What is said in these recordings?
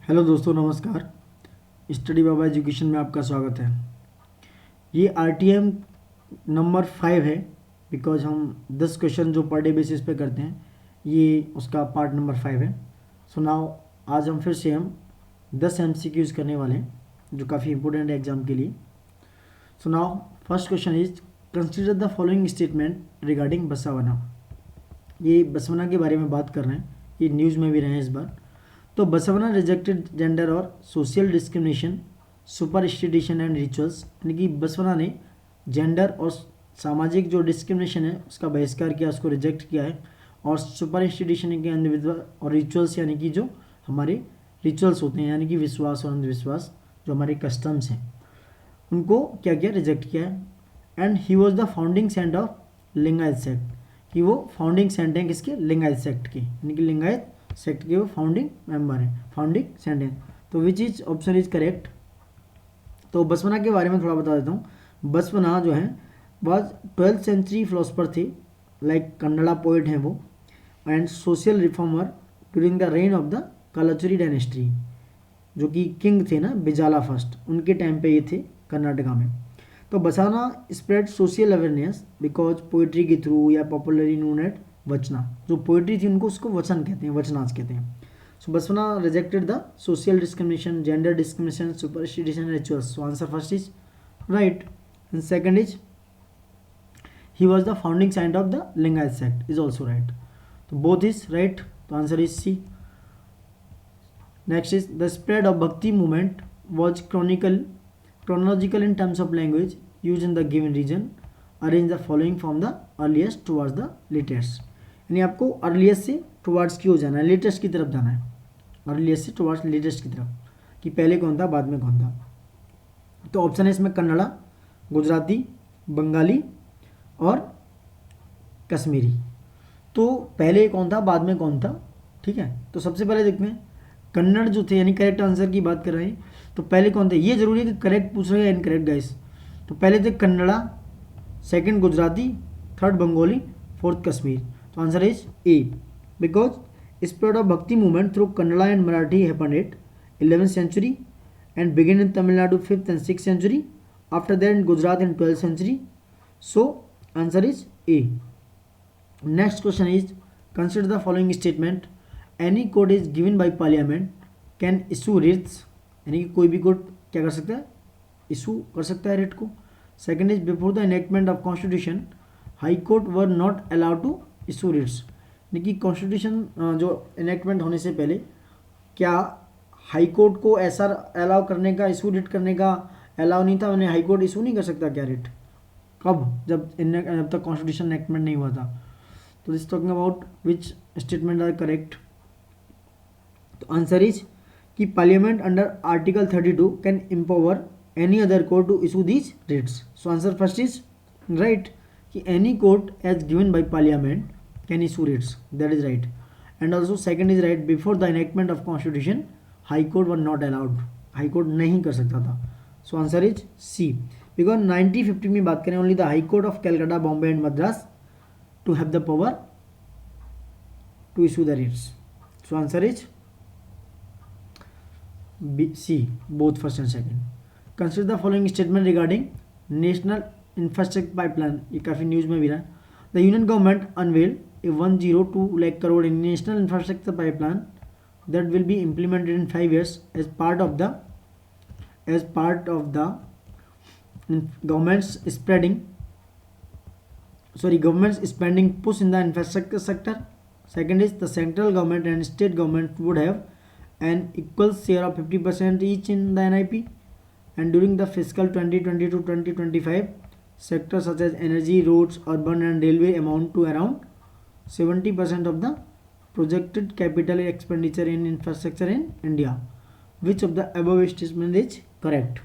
Hello दोस्तों, नमस्कार। Study बाबा education में आपका स्वागत है। ये आरटीएम नंबर 5 है, बिकॉज हम 10 क्वेश्चन जो पर डे बेसिस पे करते हैं, ये उसका पार्ट नंबर 5 है। सो नाउ आज हम फिर से 10 एमसीक्यूज करने वाले हैं, जो काफ़ी इंपॉर्टेंट है एग्जाम के लिए। So now first question is consider the following statement regarding Basavanna. ये बसवना के बारे में बात कर रहे हैं, ये न्यूज़ में भी रहे हैं इस बार। तो बसवना रिजेक्टेड जेंडर और social discrimination, superstition and rituals, यानी कि बसवना ने जेंडर और सामाजिक जो डिस्क्रिमिनेशन है उसका बहिष्कार किया, उसको रिजेक्ट किया है। और सुपरस्टिशन यानी कि अंधविश्वास, और रिचुअल्स यानी कि जो हमारे रिचुअल्स होते हैं, यानी कि विश्वास और अंधविश्वास, जो हमारे कस्टम्स हैं, उनको क्या किया, रिजेक्ट किया है। And he was the founding saint of Lingayat sect, कि वो फाउंडिंग सेंट हैं किसके, लिंगायत सेक्ट के, यानी कि लिंगायत सेक्ट के वो फाउंडिंग मेंबर हैं, फाउंडिंग सेंट हैं। तो which is option is correct. तो बसवना के बारे में थोड़ा बता देता हूँ। बसवना जो है वह 12th सेंचुरी फिलोसफर थे, लाइक कन्नड़ा पोइट हैं वो, and social reformer during the rain of the Kalachuri dynasty, जो कि किंग थे ना बिजाला फर्स्ट, उनके टाइम पे ये थे कर्नाटका में। तो Basavanna spread social awareness because poetry के थ्रू, या पॉपुलरली नोन एट वचना, जो पोइट्री थी उनको उसको वचन कहते हैं, वचनाच कहते हैं। So Basavanna rejected the social discrimination, gender discrimination, superstition, rituals. So answer first is right and second is he was the founding saint of the Lingayat sect is also right. तो बोथ इज राइट, तो answer is C. Next is the spread of bhakti movement was chronological in terms of language used in the given region. Arrange the following from the earliest towards the latest. यानी आपको earliest से towards की हो जाना है, latest की तरफ जाना है, अर्लीस्ट से टुवार्ड्स लेटेस्ट की तरफ, कि पहले कौन था बाद में कौन था। तो ऑप्शन है इसमें कन्नड़ा, गुजराती, बंगाली और कश्मीरी। तो पहले कौन था बाद में कौन था, ठीक है। तो सबसे पहले देखते हैं कन्नड़ जो थे, यानी करेक्ट आंसर की बात कर रहे हैं। तो पहले कौन थे, ये जरूरी है कि करेक्ट पूछ रहे हैं या इनकरेक्ट गाइस। तो पहले थे Kannada, second Gujarati, third Bengali, fourth Kashmir. तो answer is A, because spread of bhakti movement through Kannada and Marathi happened at 11th century and begin in Tamil Nadu 5th and 6th century. After that in Gujarat in 12th century. So answer is A. Next question is consider the following statement. Any code is given by parliament can issue writs, यानी कि कोई भी code क्या कर सकता है, issue कर सकता है रिट को। Second is before the enactment of constitution high court were not allowed to issue writs, यानी कि कॉन्स्टिट्यूशन जो इनेक्टमेंट होने से पहले क्या हाई कोर्ट को ऐसा अलाउ करने का, इशू रिट करने का अलाउ नहीं था, उन्हें हाई कोर्ट इशू नहीं कर सकता क्या रिट, कब, जब तक कॉन्स्टिट्यूशन इनेक्टमेंट नहीं हुआ था। तो this talking about which statement are correct. तो आंसर इज कि parliament under article 32 can empower any other court to issue these writs. So answer first is right, कि any court as given by parliament can issue writs, that is right. And also second is right, before the enactment of constitution high court were not allowed, high court नहीं कर सकता था। So answer is C, because 1950 में बात करें only the high court of Calcutta, Bombay and Madras to have the power to issue the writs. So answer is B, C, both first and second. Consider the following statement regarding national infrastructure pipeline. ये काफ़ी news में भी रहा। The union government unveiled a 102 lakh crore in national infrastructure pipeline that will be implemented in 5 years as part of the government's spending push in the infrastructure sector. Second is the central government and state government would have an equal share of 50% each in the NIP, and during the fiscal 2020 to 2025 sectors such as energy, roads, urban and railway amount to around 70% of the projected capital expenditure in infrastructure in India. Which of the above statement is correct?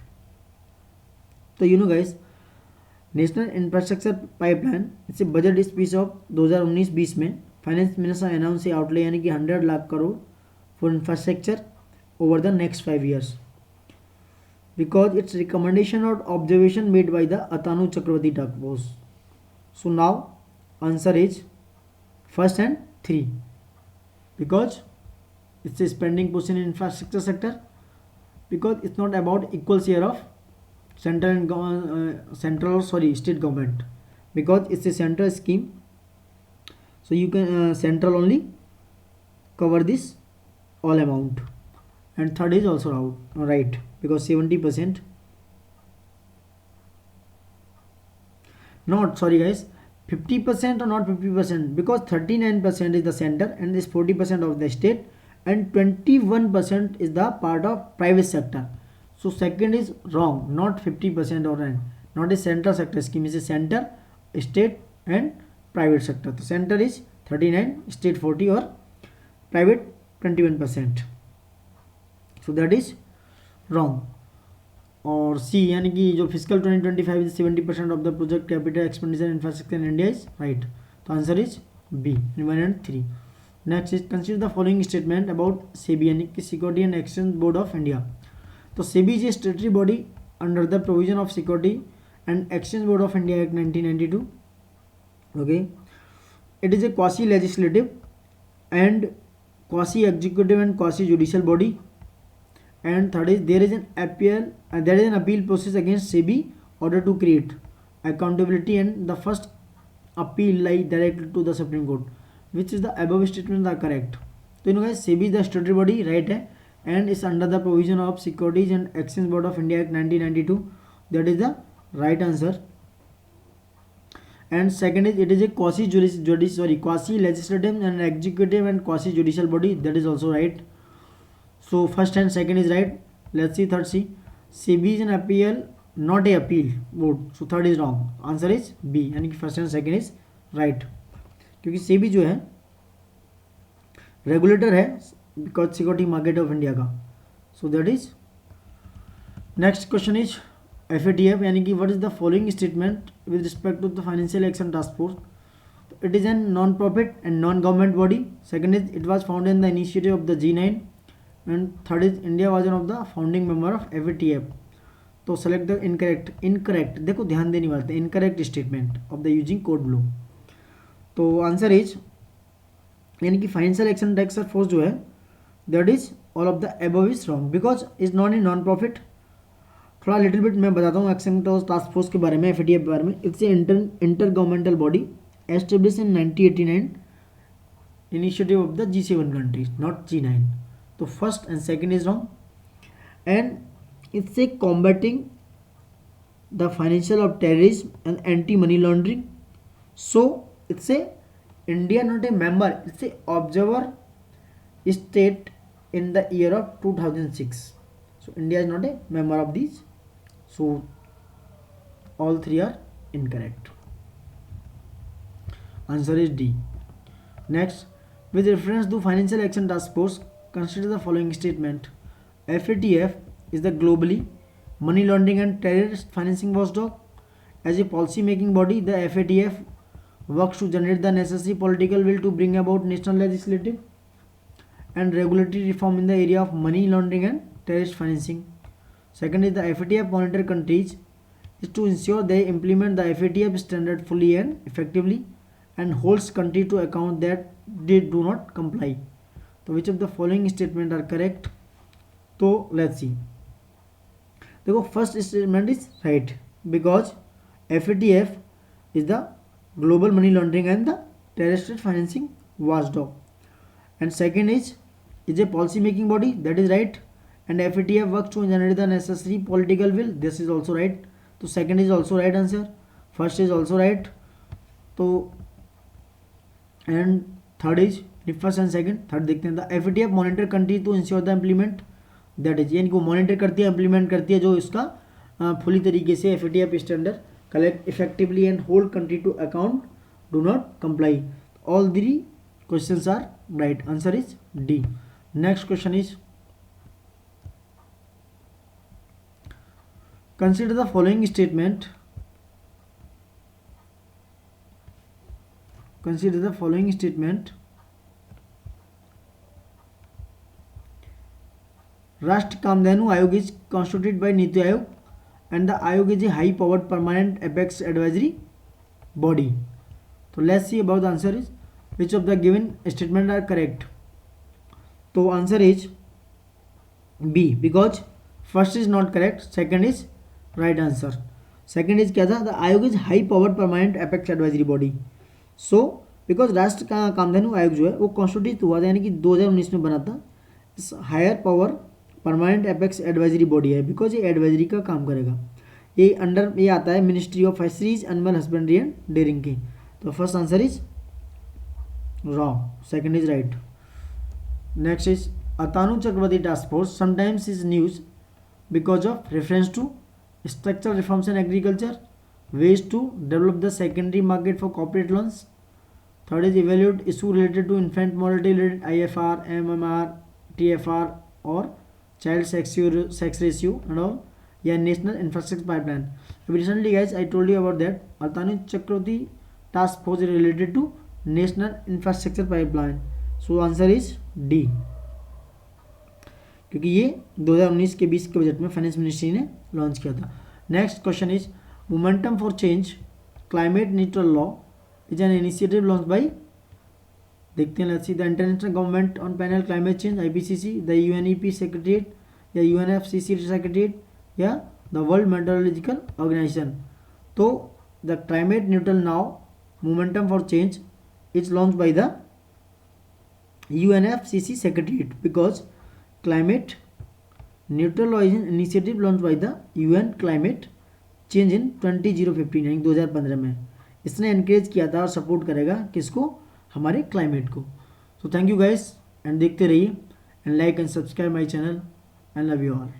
So you know guys, national infrastructure pipeline इसे budget speech of 2019-20 में finance minister announce outlay, यानी कि 100 lakh crore for infrastructure over the next 5 years, because it's recommendation or observation made by the Atanu Chakravarti task force. So now answer is first and 3, because it's a spending push in infrastructure sector, because it's not about equal share of central and state government, because it's a central scheme, so you can central only cover this all amount. And third is also right, because 70%, not sorry guys, 50% or not 50%, because 39% is the center and is 40% of the state, and 21% is the part of private sector. So second is wrong, not 50% or not a central sector scheme, is a center, state and private sector. The center is 39, state 40 or private 21%. So that is wrong. और सी यानी कि जो physical 2025 is 70% of the project capital expenditure infrastructure in India is right. तो answer is B 1 and 3. Next is consider the following statement about SEBI यानी कि security and exchange board of India. तो SEBI is a statutory body under the provision of security and exchange board of India act 1992. Okay, it is a quasi legislative and quasi executive and quasi judicial body. And third is there is an appeal process against SEBI order to create accountability, and the first appeal lie directly to the Supreme Court. Which is the above statements are correct? तो इन्होंने SEBI is the statutory body, right है, and is under the provision of Securities and Exchange Board of India Act 1992. That is the right answer. And second is it is a quasi legislative and executive and quasi judicial body. That is also right. So first and second is right. Let's see third. SEBI is an appeal, not a appeal board. So third is wrong. Answer is B. यानी कि first and second is right. क्योंकि SEBI जो है regulator है because security market of India का. So that is next question is FATF यानी कि what is the following statement with respect to the Financial Action Task Force. It is a non-profit and non-government body. Second is it was founded in the initiative of the G9. And third is India was one of the founding member of FATF. तो select the incorrect देखो ध्यान देने वाले incorrect statement of the using code below. तो answer is यानी कि financial action task force जो है that is all of the above is wrong because is not a non profit. थोड़ा लिटिल बिट मैं बताता हूँ एक्शन टास्क फोर्स के बारे में, FATF के बारे में. It's A inter governmental body establish in 1989 initiative of the G7 countries, not G9. तो first and second is wrong. And it's a combating the financial of terrorism and anti money laundering. So it's a India not a member, it's a observer state in the year of 2006. So India is not a member of these. So all three are incorrect. Answer is D. Next, with reference to Financial Action Task Force, consider the following statement. FATF is the globally money laundering and terrorist financing watchdog. As a policy making body, the FATF works to generate the necessary political will to bring about national legislative and regulatory reform in the area of money laundering and terrorist financing. Second is the FATF monitor countries is to ensure they implement the FATF standard fully and effectively and holds country to account that they do not comply. So which of the following statement are correct? So let's see. देखो first statement is right because FATF is the global money laundering and the terrorist financing watchdog. And second is a policy making body, that is right. And FATF works to generate the necessary political will, this is also right. So second is also right answer, first is also right. So and third is first and second. Third देखते हैं. The FATF monitor country to ensure the implement, that is यानी कि वो monitor करती है, implement करती है जो इसका फुली तरीके से FATF standard collect effectively and hold country to account do not comply. All three questions are right. Answer is D. Next question is consider the following statement. Consider the following statement. Rashtriya Kamdhenu Ayog is constituted by Niti Ayog and the Ayog is a high powered permanent apex advisory body. So let's see about the answer is which of the given statement are correct. तो answer is B, because first is not correct, second is right answer. Second is क्या था, the आयोग is high powered permanent apex advisory body. So because राष्ट्र का कामधेनु आयोग जो है वो कॉन्स्टिट्यूट हुआ था, यानी कि 2019 में बना था। इस higher power permanent apex advisory body है, बिकॉज ये एडवाइजरी का काम करेगा। ये आता है ministry of fisheries, animal husbandry and dairying की। तो first answer is wrong, second is right. Next is Atanu Chakravarty task force sometimes is news because of reference to structural reforms in agriculture, ways to develop the secondary market for corporate loans. Third is evaluate issue related to infant mortality related IFR, MMR, TFR or child sex ratio and all. Yeah, national infrastructure pipeline. Recently guys I told you about that. Atanu Chakravarti task force is related to national infrastructure pipeline. So answer is D, क्योंकि ये 2019 के 20 के budget में finance ministry ने launch किया था। Next question is momentum for change climate neutral law is an initiative launch by, देखते हैं let's see, the international government on panel climate change IPCC, the UNEP secretariat या UNFCCC secretariat या the world meteorological organisation. तो the climate neutral now momentum for change is launch by the UNFCCC secretariat, because climate neutral law is an initiative launched by the UN climate change in 2015 यानी 2015 में। इसने encourage किया था और support करेगा किसको, हमारे क्लाइमेट को। So thank you guys and देखते रहिए and like and subscribe my channel and love you all.